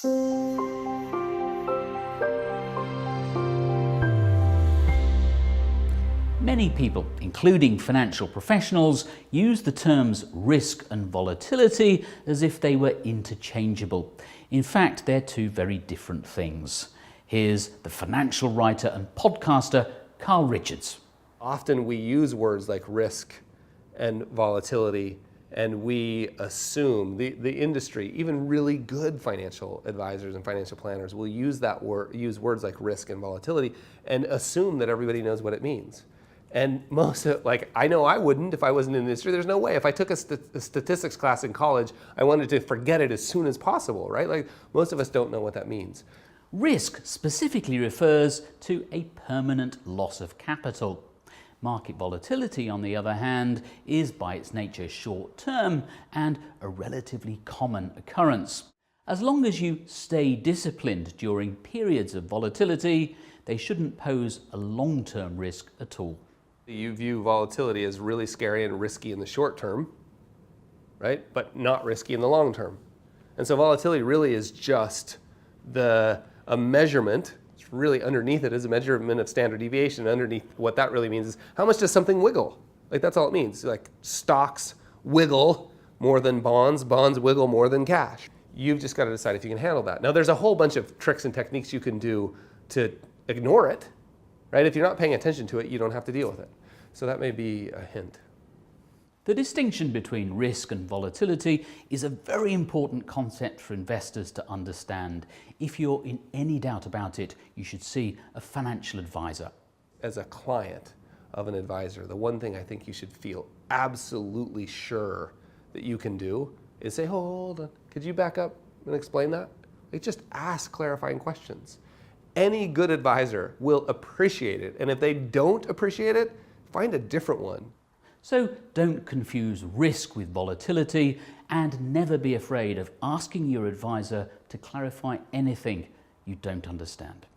Many people, including financial professionals, use the terms risk and volatility as if they were interchangeable. In fact, they're two very different things. Here's the financial writer and podcaster, Carl Richards. Often we use words like risk and volatility, and we assume, the industry, even really good financial advisors and financial planners will use words like risk and volatility and assume that everybody knows what it means. And most of, I know I wouldn't if I wasn't in the industry. There's no way. If I took a statistics class in college, I wanted to forget it as soon as possible, right? Most of us don't know what that means. Risk specifically refers to a permanent loss of capital. Market volatility, on the other hand, is by its nature short-term and a relatively common occurrence. As long as you stay disciplined during periods of volatility, they shouldn't pose a long-term risk at all. You view volatility as really scary and risky in the short term, right? But not risky in the long term. And so volatility really is just a measurement. It's really underneath it is a measurement of standard deviation. Underneath what that really means is how much does something wiggle? That's all it means. Stocks wiggle more than bonds, bonds wiggle more than cash. You've just got to decide if you can handle that. Now there's a whole bunch of tricks and techniques you can do to ignore it. Right? If you're not paying attention to it, you don't have to deal with it. So that may be a hint. The distinction between risk and volatility is a very important concept for investors to understand. If you're in any doubt about it, you should see a financial advisor. As a client of an advisor, the one thing I think you should feel absolutely sure that you can do is say, hold on, could you back up and explain that? Just ask clarifying questions. Any good advisor will appreciate it, and if they don't appreciate it, find a different one. So don't confuse risk with volatility, and never be afraid of asking your advisor to clarify anything you don't understand.